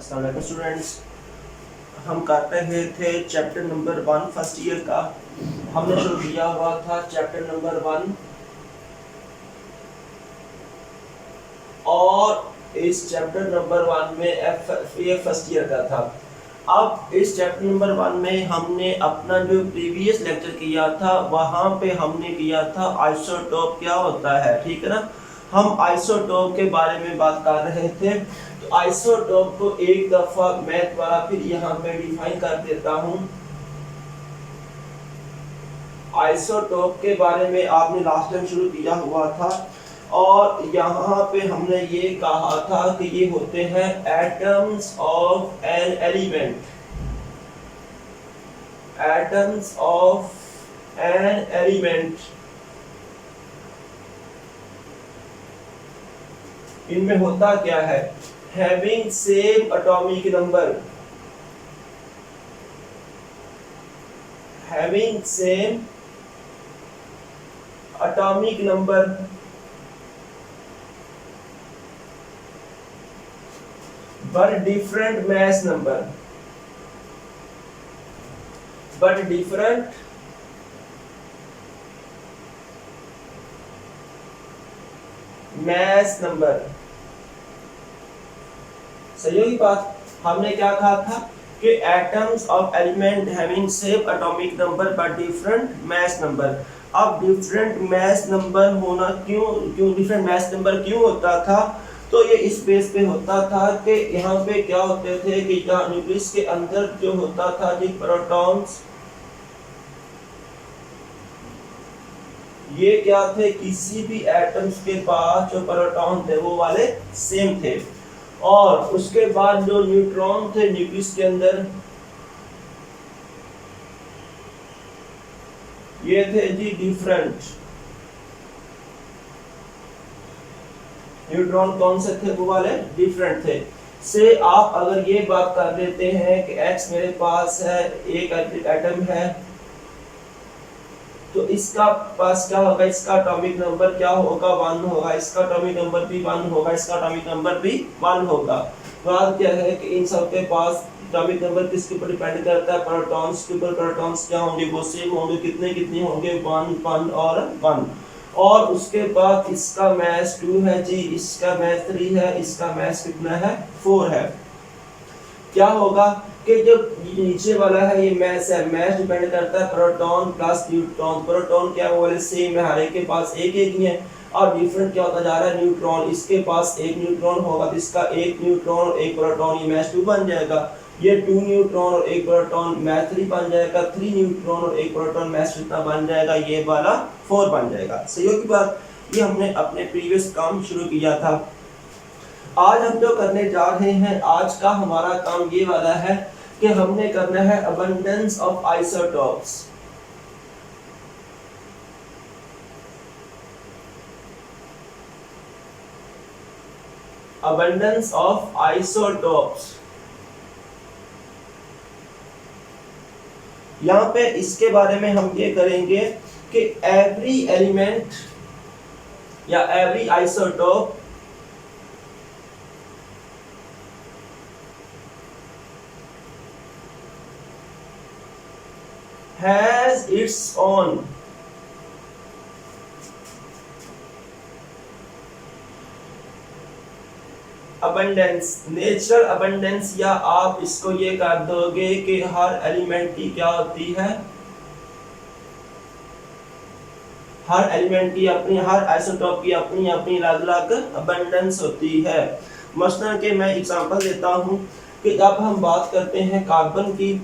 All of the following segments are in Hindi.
अस्सलाम वालेकुम स्टूडेंट्स, हम कर रहे थे चैप्टर नंबर 1 फर्स्ट ईयर का। हमने शुरू किया हुआ था चैप्टर नंबर 1 और इस चैप्टर नंबर 1 में ये फर्स्ट ईयर का था। अब इस चैप्टर नंबर 1 में हमने अपना जो प्रीवियस लेक्चर किया था वहाँ पे हमने किया था आइसोटोप क्या होता है, ठीक है ना। हम आइसोटोप के बारे में बात कर रहे थे। तो आइसोटोप को एक दफा मैं दोबारा फिर यहाँ पे डिफाइन कर देता हूँ। आइसोटोप के बारे में आपने लास्ट टाइम शुरू किया हुआ था और यहाँ पे हमने ये कहा था कि ये होते हैं atoms of an element, atoms of an element. इनमें होता क्या है, having same atomic number, having same atomic number but different mass number, but different mass number। सही होगी बात। हमने क्या कहा था कि atoms of element having same atomic number but different mass number. अब डिफरेंट मैस नंबर होना क्यों डिफरेंट मैस नंबर क्यों होता था, तो ये इस बेस पे होता था कि यहाँ पे क्या होते थे कि यहाँ न्यूक्लियस के अंदर जो होता था जी प्रोटॉन्स, ये क्या थे, किसी भी एटम्स के पास जो प्रोटॉन थे वो वाले सेम थे। और उसके बाद जो न्यूट्रॉन थे न्यूक्लियस के अंदर, ये थे जी डिफरेंट। न्यूट्रॉन कौन से थे, वो वाले डिफरेंट थे। से आप अगर ये बात कर लेते हैं कि x मेरे पास है, एक एटम है, तो इसका पास क्या होगा, इसका एटॉमिक नंबर क्या होगा, 1 होगा, इसका एटॉमिक नंबर भी 1 होगा, इसका एटॉमिक नंबर भी 1 होगा। बात क्या है कि इन सब के पास एटॉमिक नंबर किसके ऊपर डिपेंड करता है, प्रोटॉन्स के ऊपर। प्रोटॉन्स क्या होंगे, वो सेम होंगे, कितने होंगे, 1 1 और 1। और उसके बाद इसका मैस 2 है जी, इसका मैस 3 है, इसका मैस कितना है, 4 है। क्या होगा कि जो नीचे वाला है ये मैस है, मैस डिपेंड करता है प्रोटॉन प्लस न्यूट्रॉन। प्रोटॉन क्या वो वाले सेम है, हर एक के पास एक ही है। और डिफरेंट क्या होता जा रहा है, न्यूट्रॉन, इसके पास एक न्यूट्रॉन होगा तो इसका एक न्यूट्रॉन और एक प्रोटॉन, ये मैस 2 बन जाएगा। ये 2 न्यूट्रॉन और एक प्रोटॉन मैस 3 बन जाएगा। 3 न्यूट्रॉन और एक प्रोटॉन मैस कितना बन जाएगा, ये वाला 4 बन जाएगा। सही होगी बात। ये हमने अपने प्रीवियस काम शुरू किया था। आज हम जो करने जा रहे हैं, आज का हमारा काम ये वाला है कि हमने करना है abundance of isotopes. Abundance of isotopes. यहाँ पे इसके बारे में हम ये करेंगे कि एवरी एलिमेंट या every isotope has its own abundance, natural abundance, या आप इसको ये कर दोगे कि हर एलिमेंट की क्या होती है, हर एलिमेंट की अपनी, हर आइसोटोप की अपनी अपनी अलग अलग abundance होती है। मसलन कि मैं एग्जांपल देता हूँ कि जब हम बात करते हैं कार्बन की,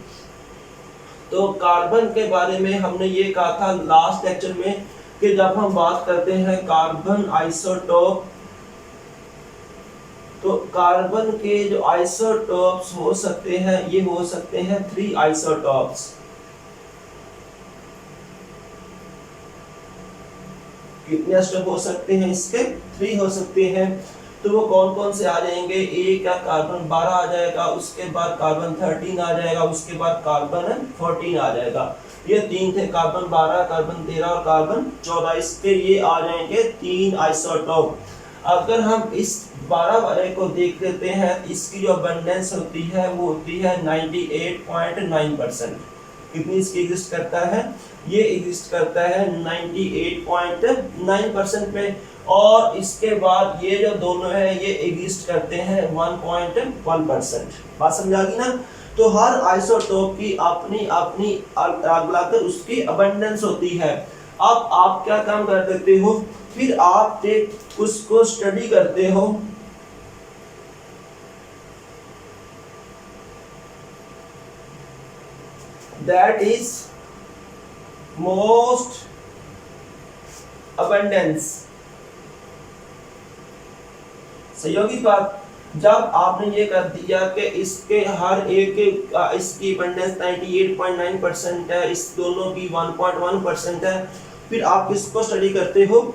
तो कार्बन के बारे में हमने ये कहा था लास्ट लेक्चर में कि जब हम बात करते हैं कार्बन आइसोटोप, तो कार्बन के जो आइसोटोप्स हो सकते हैं, ये हो सकते हैं 3 आइसोटोप्स। कितने स्टेप हो सकते हैं इसके, 3 हो सकते हैं। तो वो कौन कौन से आ जाएंगे, एक का कार्बन 12 आ जाएगा, उसके बाद कार्बन 13 आ जाएगा, उसके बाद कार्बन 14 आ जाएगा। ये 3 थे, कार्बन 12, कार्बन 13 और कार्बन 14। इसके ये आ जाएंगे 3 आइसोटोप। अगर हम इस 12 वाले को देख लेते हैं, इसकी जो अबंडेंस होती है वो होती है 98.9%। कितनी इसकी एग्जिस्ट करता है, ये एग्जिस्ट करता है 98.9% पे। और इसके बाद ये जो दोनों है ये एग्जिस्ट करते हैं 1.1%। बात समझ आ गई ना। तो हर आइसोटोप की अपनी अपनी अगलाकर उसकी अबंडेंस होती है। अब आप क्या काम कर देते हो, फिर आप उसको स्टडी करते हो, दैट इज मोस्ट अबंडेंस। सही होगी बात। जब आपने ये कर दिया कि इसके हर एक के इसकी अबंडेंस 98.9% है, इस दोनों की 1.1% है, फिर आप किसको स्टडी करते हो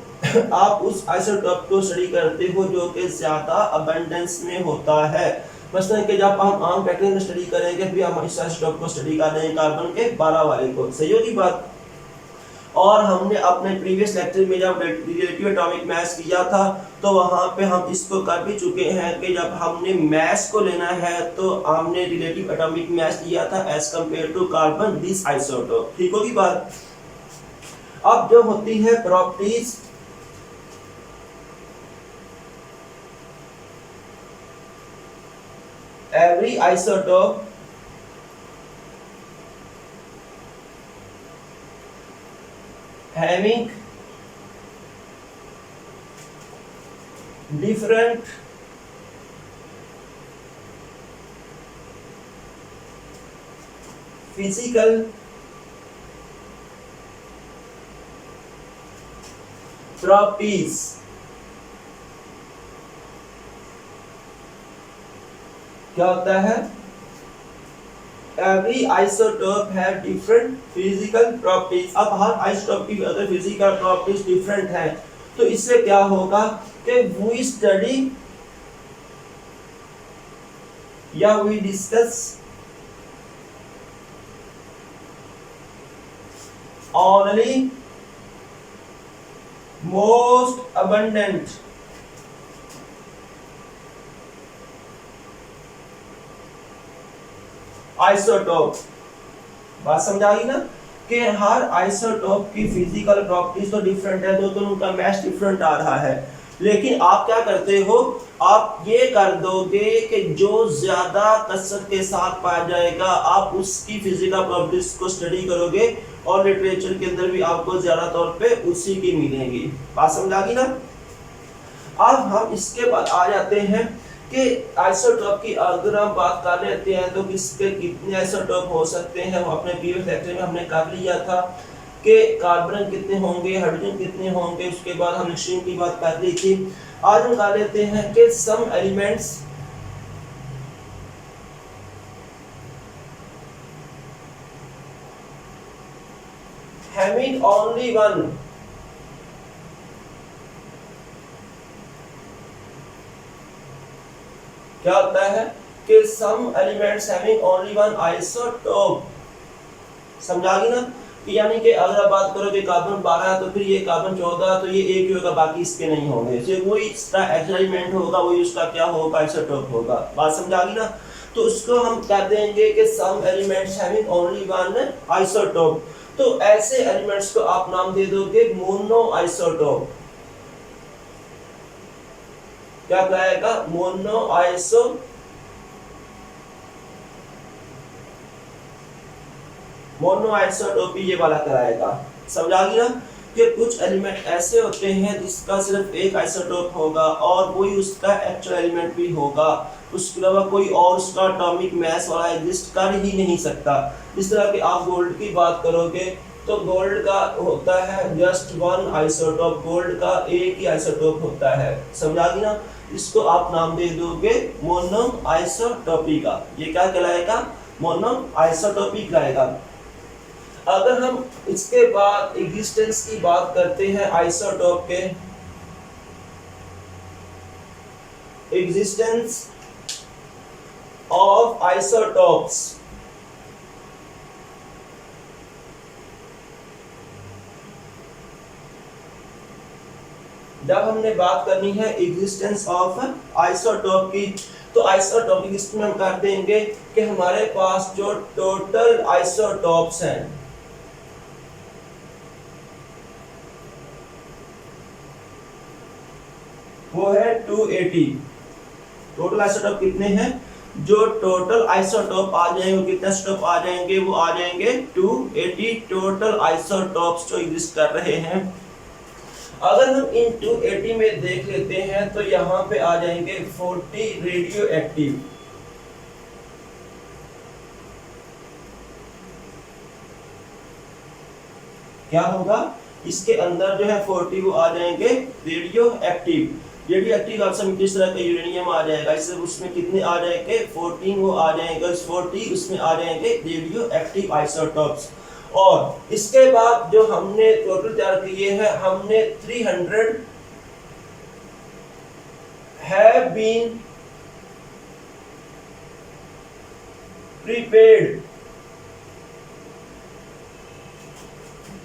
आप उस आइसोटोप को स्टडी करते हो जो कि ज्यादा अबंडेंस में होता है। मसलन कि जब हम आम पैटर्न में स्टडी करेंगे फिर हम इस आइसोटोप को स्टडी कर रहे हैं कार्बन के 12 वाले को। सही होगी बात। और हमने अपने प्रीवियस लेक्चर में जब रिलेटिव एटॉमिक मास किया था तो वहां पे हम इसको कर भी चुके हैं कि जब हमने मास को लेना है तो हमने रिलेटिव एटॉमिक मास लिया था as compare to carbon this isotope. ठीक होगी बात। अब जो होती है properties, every isotope having different physical properties क्या होता है, every isotope have different physical properties। अब हर आइसोटोप की अगर फिजिकल प्रॉपर्टीज डिफरेंट है तो इससे क्या होगा कि we study या we discuss only most abundant isotope. बात समझ आ गई ना कि हर आइसोटोप की फिजिकल प्रॉपर्टीज तो डिफरेंट है, तो उनका मास डिफरेंट आ रहा है। लेकिन आप क्या करते हो, आप ये कर दोगे कि जो ज्यादा कसरत के साथ पाया जाएगा आप उसकी फिजिकल प्रॉपर्टीज को स्टडी करोगे और लिटरेचर के अंदर भी आपको ज्यादा तौर पे उसी की मिलेंगी। बात समझ आ गई ना। अब हम इसके बाद आ जाते हैं कि आइसोटोप की अगर हम बात कर लेते हैं तो किसके कितने आइसोटोप हो सकते हैं। वो अपने प्रीवियस लेक्चर में हमने कर लिया था कि कार्बन कितने होंगे, हाइड्रोजन कितने होंगे, उसके बाद हम ऑक्सीजन की बात कर ली थी। आज हम कर लेते हैं कि some elements having only one क्या होता है कि some elements having only one isotope। समझा गई ना कि यानी कि अगर आप बात करो कि कार्बन 12 तो फिर ये कार्बन 14 तो ये एक ही होगा, बाकी इसके नहीं होंगे। जो वही इसका एलिमेंट होगा वही उसका क्या होगा, आइसोटोप होगा। बात समझा गई ना। तो उसको हम कह देंगे कि some elements having only one isotope। तो ऐसे एलिमेंट्स को आप नाम दे दोगे मोनो आइसोटोप। क्या कहेगा, मोनो आइसोटोपी ये वाला कराएगा। समझा गया कि कुछ एलिमेंट ऐसे होते हैं जिसका सिर्फ एक आइसोटोप होगा और वही उसका एक्चुअल एलिमेंट भी होगा, उसके अलावा कोई और उसका एटॉमिक मास वाला एग्जिस्ट कर ही नहीं सकता। इस तरह के आप गोल्ड की बात करोगे तो गोल्ड का होता है जस्ट वन आइसोटोप, गोल्ड का एक ही आइसोटोप होता है। समझा गई ना। इसको आप नाम दे दोगे मोनो आइसोटोपी का। ये क्या कहलाएगा, मोनो आइसोटोपी कहलाएगा। अगर हम इसके बाद एग्जिस्टेंस की बात करते हैं आइसोटोप के, एग्जिस्टेंस ऑफ आइसोटोप्स, जब हमने बात करनी है एग्जिस्टेंस ऑफ आइसोटोप की, तो आइसोटोप की लिस्ट में हम कर देंगे कि हमारे पास जो टोटल आइसोटोप्स हैं वो है 280। टोटल आइसोटोप कितने हैं? जो टोटल आइसोटोप आ जाएंगे वो कितने आइसोटोप आ जाएंगे? वो आ जाएंगे 280 टोटल आइसोटोप्स जो एग्जिस्ट कर रहे हैं। अगर हम इन 280 में देख लेते हैं तो यहाँ पे आ जाएंगे 40 रेडियो एक्टिव। क्या होगा? इसके अंदर जो है 40 वो आ जाएंगे radio active. Radio active option किस तरह का यूरेनियम आ जाएगा, इससे उसमें कितने आ जाएंगे? 14 वो आ जाएंगे, 40 उसमें आ जाएंगे रेडियो एक्टिव आइसोटोप्स। और इसके बाद जो हमने टोटल तैयार किए हैं, हमने 300 have been prepared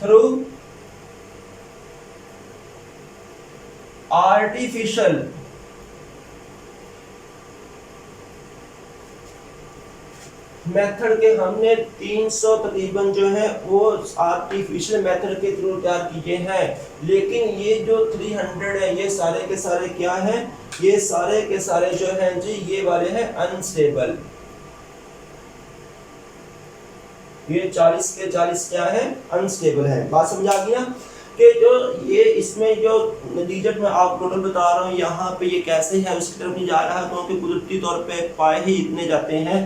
through artificial method के हमने 300 तकरीबन जो है वो आर्टिफिशियल मेथड के थ्रू तैयार किए हैं। लेकिन ये जो 300 है ये सारे के सारे क्या हैं? ये सारे के सारे जो हैं जी ये वाले हैं अनस्टेबल। ये 40 के 40 क्या है? अनस्टेबल है। बात समझ आ गई ना कि जो ये इसमें जो नतीजा मैं आप टोटल बता रहा हूँ यहाँ पे ये कैसे है उसकी तरफ नहीं जा रहा है, क्योंकि कुदरती तौर पे पाए ही इतने जाते हैं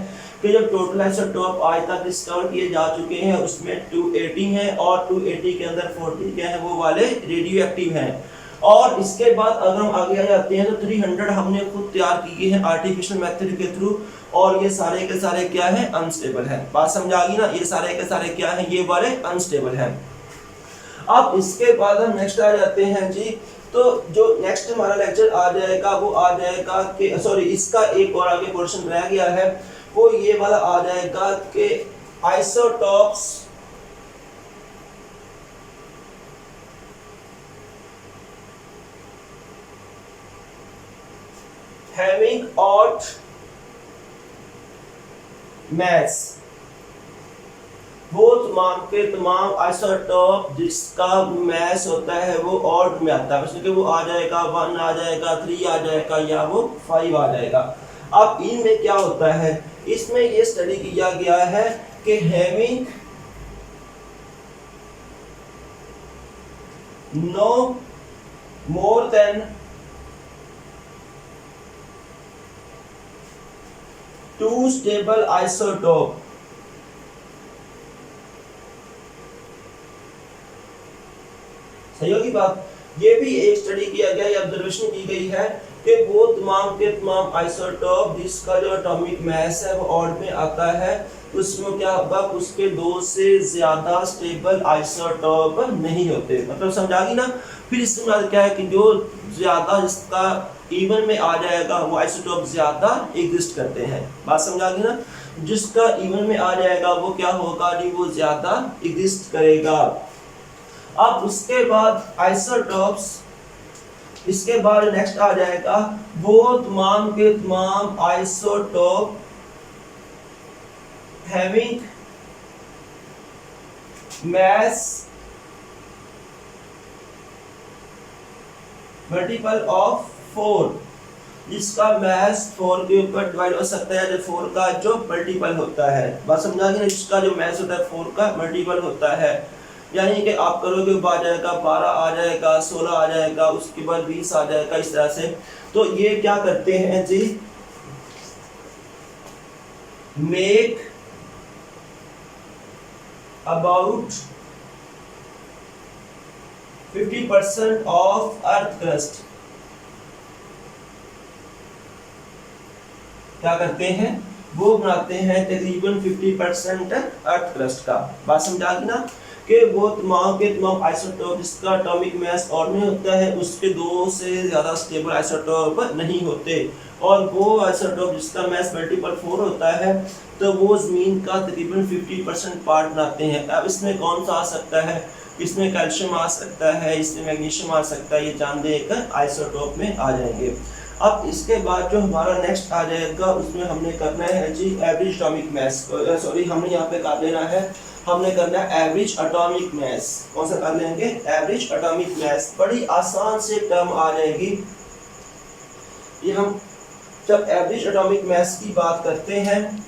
कि जब टोटल आइसोटोप आज तक डिस्कवर किए जा चुके हैं उसमें 280 हैं और 280 के अंदर 40 क्या है वो वाले रेडियो एक्टिव हैं। और इसके बाद अगर हम आगे आ जाते हैं तो 300 हमने खुद तैयार किए हैं आर्टिफिशियल मेथड के थ्रू, और ये सारे के सारे क्या है? अनस्टेबल है। बात समझ आ गई ना? ये सारे के सारे क्या है? ये वाले अनस्टेबल है। अब इसके बाद हम नेक्स्ट आ जाते हैं जी, तो जो नेक्स्ट हमारा लेक्चर आ जाएगा वो आ जाएगा कि सॉरी इसका एक और आगे पोर्शन रह गया है, वो ये वाला आ जाएगा कि आइसोटोप्स हैविंग ऑड mass, वो तमाम के तमाम आइसोटोप जिसका मैस होता है वो ऑड में आता है, जैसे कि वो आ जाएगा 1 आ जाएगा, 3 आ जाएगा या वो 5 आ जाएगा। अब इनमें क्या होता है? इसमें ये स्टडी किया गया है कि having no more than 2 stable isotope सही होगी बात। ये भी एक स्टडी किया गया, ये ऑब्जर्वेशन की गई है कि वो तमाम के तमाम आइसोटोप जिसका जो एटॉमिक मास है वो ऑड में आता है, उसमें क्या होगा? उसके 2 से ज्यादा स्टेबल आइसोटोप नहीं होते। मतलब समझा गई ना? फिर इसके बाद क्या है कि जो ज्यादा जिसका इवन में आ जाएगा वो आइसोटोप ज्यादा एग्जिस्ट करते हैं। बात समझा गई ना? जिसका इवन में आ जाएगा वो क्या होगा जी? वो ज्यादा एग्जिस्ट करेगा। अब उसके बाद आइसोटोप्स, इसके बाद नेक्स्ट आ जाएगा वो तमाम के तमाम isotope having mass multiple of 4, जिसका mass 4 के ऊपर डिवाइड हो सकता है, जो 4 का जो मल्टीपल होता है। बात समझा गई? जिसका जो mass होता है 4 का मल्टीपल होता है, यानी कि आप करोगे आ जाएगा 12 आ जाएगा, 16 आ जाएगा, उसके बाद 20 आ जाएगा, इस तरह से। तो ये क्या करते हैं जी? Make about 50% of earth crust. क्या करते हैं? वो बनाते हैं तकरीबन 50% अर्थ क्रस्ट का। बात समझा गई ना? कि वो तमाम के तमाम आइसोटोप जिसका एटॉमिक मास और में होता है उसके 2 से ज़्यादा स्टेबल आइसोटोप नहीं होते, और वो आइसोटोप जिसका मास मल्टीपल 4 होता है तो वो ज़मीन का तकरीबन 50% पार्ट बनाते हैं। अब इसमें कौन सा आ सकता है? इसमें कैल्शियम आ सकता है, इसमें मैग्नीशियम आ सकता है, ये जान दे एक आइसोटोप में आ जाएंगे। अब इसके बाद जो हमारा नेक्स्ट आ जाएगा उसमें हमने करना है जी एवरेज एटॉमिक मास, सॉरी हमने यहाँ पे कर लेना है, हमने करना है एवरेज एटॉमिक मास। कौन सा कर लेंगे? एवरेज एटॉमिक मास। बड़ी आसान से टर्म आ जाएगी ये। हम जब एवरेज एटॉमिक मास की बात करते हैं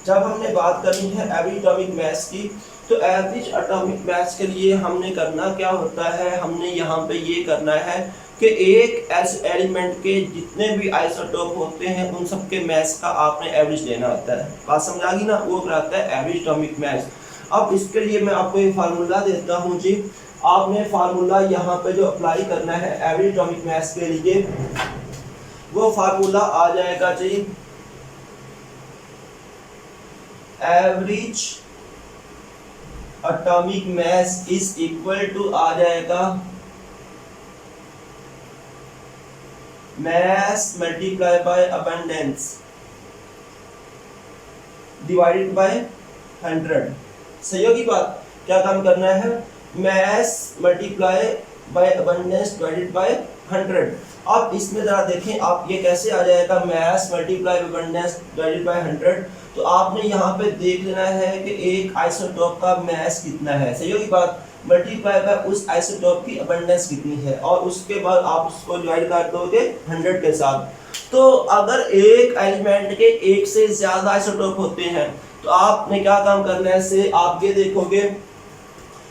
जब हमने बात करनी है एवरेज एटॉमिक मास की, तो एवरेज एटॉमिक मास के लिए हमने करना क्या होता है, हमने यहाँ पे ये करना है कि एक एलिमेंट के जितने भी आइसोटोप होते हैं उन सब के मास का आपने एवरेज लेना होता है। बात समझ आ गई ना? वो कराता है एवरेज एटॉमिक मास। अब इसके लिए मैं आपको ये फार्मूला देता हूँ जी। आपने फार्मूला यहाँ पे जो अप्लाई करना है एवरेज एटॉमिक मास के लिए, वो फार्मूला आ जाएगा जी average atomic mass is equal to आ जाएगा mass multiply by abundance divided by 100। सही होगी बात? क्या काम करना है? Mass multiply by abundance divided by 100। अब इसमें जरा देखें आप, ये कैसे आ जाएगा mass multiply by abundance divided by 100। तो आपने यहाँ पे देख लेना है कि एक आइसोटोप का मास कितना है। सही होगी बात? मल्टीप्लाई बाय उस आइसोटोप की अबंडेंस कितनी है, और उसके बाद आप उसको डिवाइड कर दोगे 100 के साथ। तो अगर एक एलिमेंट के एक से ज्यादा आइसोटोप होते हैं तो आपने क्या काम करना है, से आप ये देखोगे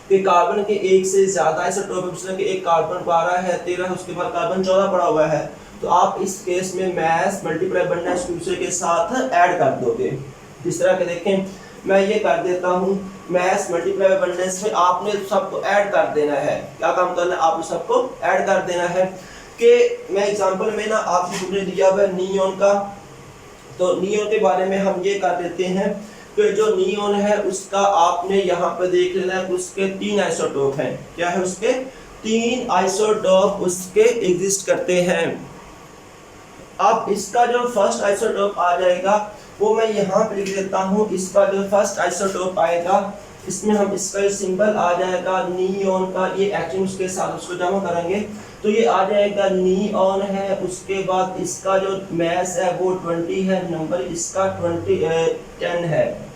कि कार्बन के एक से ज्यादा आइसोटोप है, जिसमें कि एक कार्बन 12 है, 13, उसके बाद कार्बन 14 पड़ा हुआ है, तो आप इस केस में मास मल्टीप्लाई अबंडेंस दूसरे के साथ ऐड कर दोगे। इस तरह के देखें, मैं ये कर देता हूँ मास मल्टीप्लाई अबंडेंस में आपने सबको ऐड कर देना है। क्या काम करना है? आपको सबको ऐड कर देना है। कि मैं एग्जांपल में ना आपको हमने दिया हुआ है नियोन का, तो नियोन के बारे में हम ये कर देते हैं कि जो नियोन है उसका आपने यहाँ पे देख लेना है, उसके 3 आइसोटोप हैं। क्या है? उसके 3 आइसोटोप उसके एग्जिस्ट करते हैं। अब इसका जो फर्स्ट आइसोटोप आ जाएगा वो मैं यहाँ पे लिख देता हूँ। इसका जो फर्स्ट आइसोटोप आएगा, इसमें हम इसका सिंबल आ जाएगा नियोन का, ये एक्चुअली उसके साथ उसको जमा करेंगे तो ये आ जाएगा नियोन है। उसके बाद इसका जो मास है वो 20 है, नंबर इसका 10 है।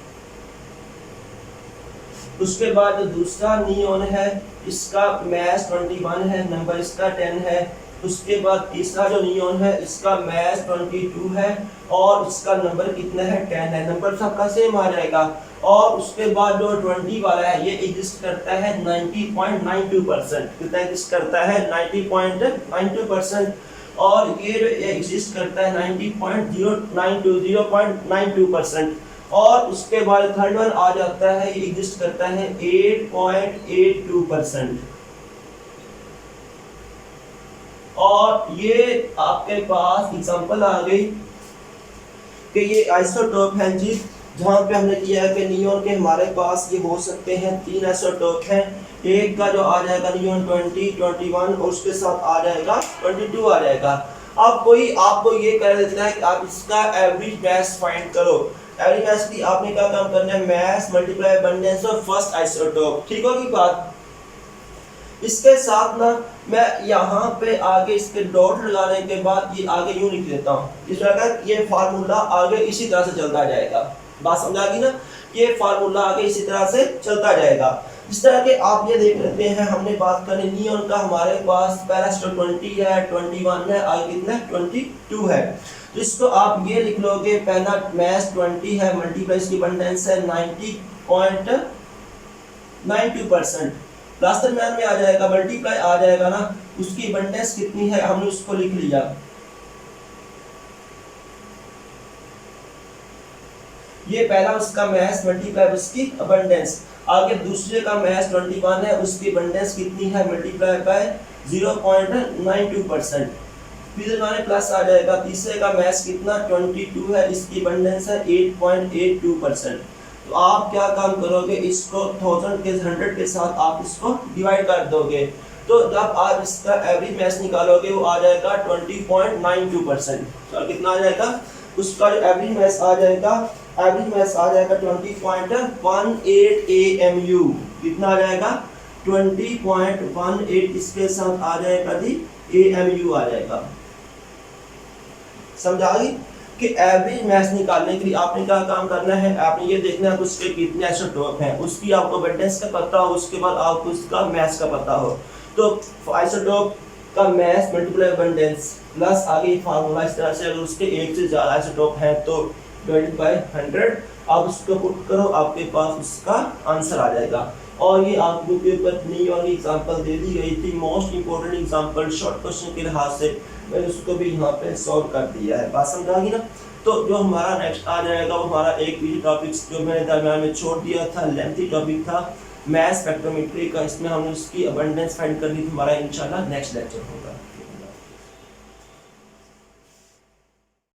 उसके बाद दूसरा नियोन है, इसका मास 21 है, नंबर इसका 10 है। उसके बाद तीसरा जो नियोन है इसका मास 22 है और इसका नंबर कितना है? 10 है। नंबर सबका सेम आ जाएगा। और उसके बाद जो 20 वाला है ये एग्जिस्ट करता है 90.92%। कितना एग्जिस्ट करता है? 90.92%। और ये जो एग्जिस्ट करता है 0.92%। और उसके बाद थर्ड वन आ जाता है, ये एग्जिस्ट करता है 8.82%। और ये आपके पास एग्जांपल आ गई कि ये आइसोटोप हैं जी, जहाँ पे हमने किया है कि नियोन के हमारे पास ये हो सकते हैं 3 आइसोटोप हैं। एक का जो आ जाएगा नियोन 20, 21 और उसके साथ आ जाएगा 22 आ जाएगा। अब कोई आपको ये कह देता है कि आप इसका एवरेज मास फाइंड करो। एवरेज मास की आपने क्या काम करना है? Mass multiply abundance of first isotope. ठीक होगी बात? इसके साथ ना मैं यहाँ पे आगे इसके डॉट लगाने के बाद ये आगे यूं लिख देता हूँ। इस तरह का ये फार्मूला आगे इसी तरह से चलता जाएगा। बात समझा गई ना? ये फार्मूला आगे इसी तरह से चलता जाएगा। इस तरह के आप ये देख लेते हैं, हमने बात करी नियोन का, हमारे पास पहला स्टेप 20 है, 21 है, आगे कितना है? 22 है। तो इसको आप ये लिख लोगे, पहला मास 20 है, मल्टीप्लाई इसकी अबंडेंस है 90.92%। प्लस दरम्यान में आ जाएगा, मल्टीप्लाई आ जाएगा ना, उसकी अबंडेंस कितनी है हमने उसको लिख लिया। ये पहला उसका मास मल्टीप्लाई उसकी अबंडेंस। आगे दूसरे का मास 21 है, उसकी अबंडेंस कितनी है? Multiply by 0.92%। फिर हमारे प्लस आ जाएगा, तीसरे का मास कितना? 22 है, इसकी अबंडेंस है 8.82%। तो आप क्या काम करोगे? इसको 1000 के 100 के साथ आप इसको डिवाइड कर दोगे। तो जब आप इसका एवरेज मास निकालोगे वो आ जाएगा 20.92%। और कितना आ जाएगा उसका जो एवरेज मास आ जाएगा, एवरेज मास आ जाएगा 20.18 AMU। कितना आ जाएगा 20.18, इसके साथ आ जाएगा जी AMU आ जाएगा। समझा कि एवरेज मास निकालने के लिए आपने क्या काम करना है, आपने ये देखना है कि उसके कितने आइसोटोप हैं, उसकी आपको अबंडेंस का पता हो, उसके बाद आपको उसका मास का पता हो। तो आइसोटोप का मास मल्टीप्लाई अबंडेंस प्लस आगे फार्मूला इस तरह से, अगर उसके एक से ज़्यादा आइसोटोप हैं तो डिवाइडेड बाय 100, आप उसको पुट करो, आपके पास उसका आंसर आ जाएगा। और ये आपको पेपर नई वाली एग्जांपल दे दी गई थी, most important example short question के लिहाज से मैंने उसको भी यहाँ पे सॉल्व कर दिया है। बात समझ आ गई ना। तो जो हमारा नेक्स्ट आ जाएगा वो हमारा एक भी टॉपिक्स जो मैंने दरम्यान में छोड़ दिया था, लेंथी टॉपिक था मास स्पेक्ट्रोमेट्री का, इसमें हमने उसकी अबंडेंस फाइंड करनी थी। हमारा इंशाल्लाह नेक्स्ट लेक्चर होगा।